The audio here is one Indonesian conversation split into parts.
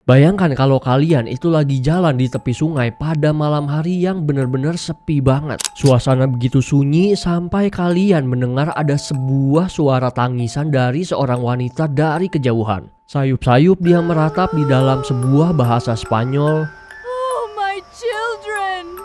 Bayangkan kalau kalian itu lagi jalan di tepi sungai pada malam hari yang benar-benar sepi banget. Suasana begitu sunyi sampai kalian mendengar ada sebuah suara tangisan dari seorang wanita dari kejauhan. Sayup-sayup dia meratap di dalam sebuah bahasa Spanyol. Oh, my children!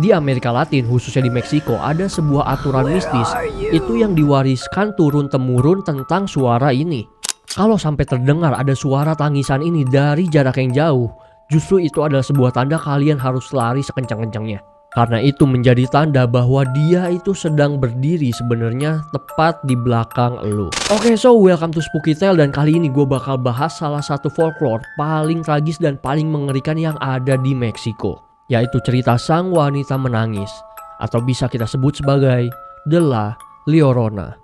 Di Amerika Latin, khususnya di Meksiko, ada sebuah aturan mistis itu yang diwariskan turun-temurun tentang suara ini. Kalau sampai terdengar ada suara tangisan ini dari jarak yang jauh, justru itu adalah sebuah tanda kalian harus lari sekencang-kencangnya. Karena itu menjadi tanda bahwa dia itu sedang berdiri sebenarnya tepat di belakang elu. Oke, so welcome to Spooky Tale, dan kali ini gue bakal bahas salah satu folklore paling tragis dan paling mengerikan yang ada di Meksiko, yaitu cerita sang wanita menangis, atau bisa kita sebut sebagai The La Llorona.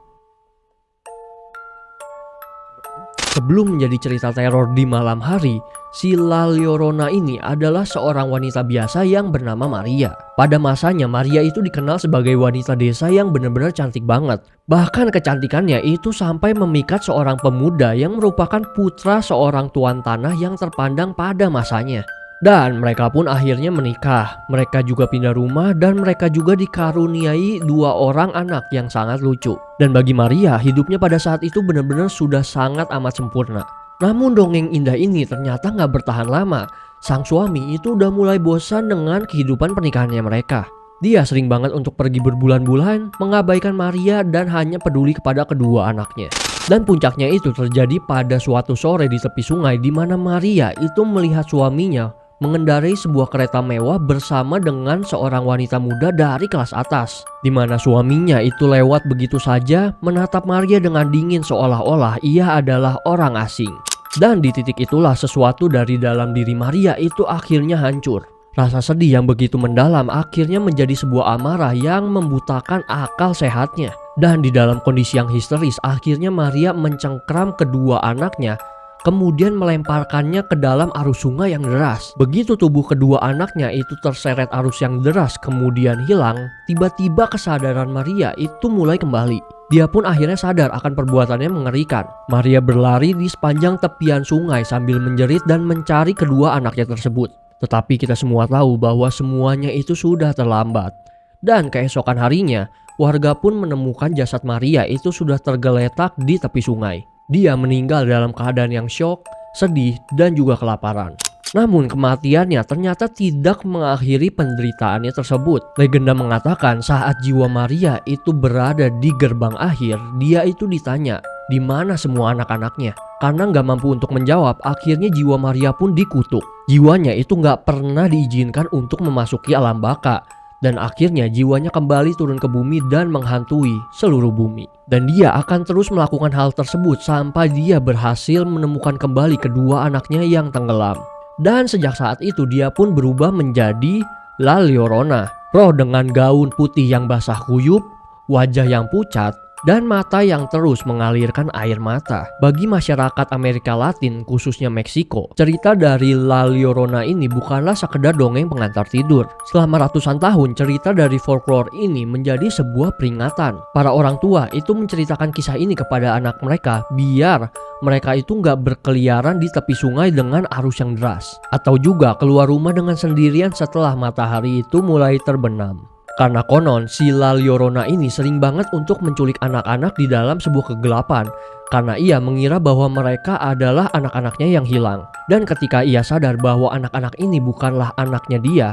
Sebelum menjadi cerita teror di malam hari, si La Llorona ini adalah seorang wanita biasa yang bernama Maria. Pada masanya Maria itu dikenal sebagai wanita desa yang benar-benar cantik banget. Bahkan kecantikannya itu sampai memikat seorang pemuda yang merupakan putra seorang tuan tanah yang terpandang pada masanya. Dan mereka pun akhirnya menikah. Mereka juga pindah rumah dan mereka juga dikaruniai 2 orang anak yang sangat lucu. Dan bagi Maria, hidupnya pada saat itu benar-benar sudah sangat amat sempurna. Namun dongeng indah ini ternyata nggak bertahan lama. Sang suami itu udah mulai bosan dengan kehidupan pernikahannya mereka. Dia sering banget untuk pergi berbulan-bulan, mengabaikan Maria dan hanya peduli kepada kedua anaknya. Dan puncaknya itu terjadi pada suatu sore di tepi sungai di mana Maria itu melihat suaminya mengendarai sebuah kereta mewah bersama dengan seorang wanita muda dari kelas atas, di mana suaminya itu lewat begitu saja menatap Maria dengan dingin seolah-olah ia adalah orang asing. Dan di titik itulah sesuatu dari dalam diri Maria itu akhirnya hancur. Rasa sedih yang begitu mendalam akhirnya menjadi sebuah amarah yang membutakan akal sehatnya. Dan di dalam kondisi yang histeris akhirnya Maria mencengkram kedua anaknya, kemudian melemparkannya ke dalam arus sungai yang deras. Begitu tubuh kedua anaknya itu terseret arus yang deras kemudian hilang, tiba-tiba kesadaran Maria itu mulai kembali. Dia pun akhirnya sadar akan perbuatannya mengerikan. Maria berlari di sepanjang tepian sungai sambil menjerit dan mencari kedua anaknya tersebut. Tetapi kita semua tahu bahwa semuanya itu sudah terlambat. Dan keesokan harinya, warga pun menemukan jasad Maria itu sudah tergeletak di tepi sungai. Dia meninggal dalam keadaan yang syok, sedih, dan juga kelaparan. Namun kematiannya ternyata tidak mengakhiri penderitaannya tersebut. Legenda mengatakan saat jiwa Maria itu berada di gerbang akhir, dia itu ditanya, di mana semua anak-anaknya? Karena nggak mampu untuk menjawab, akhirnya jiwa Maria pun dikutuk. Jiwanya itu nggak pernah diizinkan untuk memasuki alam baka. Dan akhirnya jiwanya kembali turun ke bumi dan menghantui seluruh bumi. Dan dia akan terus melakukan hal tersebut sampai dia berhasil menemukan kembali kedua anaknya yang tenggelam. Dan sejak saat itu dia pun berubah menjadi La Llorona. Roh dengan gaun putih yang basah kuyup, wajah yang pucat, dan mata yang terus mengalirkan air mata. Bagi masyarakat Amerika Latin, khususnya Meksiko, cerita dari La Llorona ini bukanlah sekedar dongeng pengantar tidur. Selama ratusan tahun, cerita dari folklore ini menjadi sebuah peringatan. Para orang tua itu menceritakan kisah ini kepada anak mereka biar mereka itu nggak berkeliaran di tepi sungai dengan arus yang deras, atau juga keluar rumah dengan sendirian setelah matahari itu mulai terbenam. Karena konon si La Llorona ini sering banget untuk menculik anak-anak di dalam sebuah kegelapan, karena ia mengira bahwa mereka adalah anak-anaknya yang hilang. Dan ketika ia sadar bahwa anak-anak ini bukanlah anaknya dia,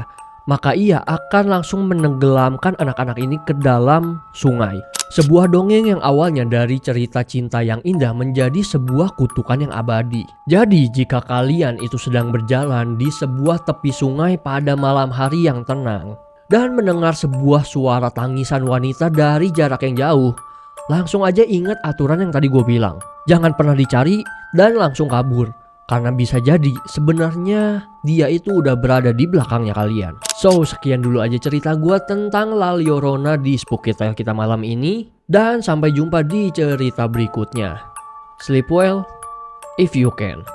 maka ia akan langsung menenggelamkan anak-anak ini ke dalam sungai. Sebuah dongeng yang awalnya dari cerita cinta yang indah menjadi sebuah kutukan yang abadi. Jadi jika kalian itu sedang berjalan di sebuah tepi sungai pada malam hari yang tenang dan mendengar sebuah suara tangisan wanita dari jarak yang jauh, langsung aja ingat aturan yang tadi gue bilang. Jangan pernah dicari dan langsung kabur, karena bisa jadi sebenarnya dia itu udah berada di belakangnya kalian. So sekian dulu aja cerita gue tentang La Llorona di Spooky Tale kita malam ini. Dan sampai jumpa di cerita berikutnya. Sleep well if you can.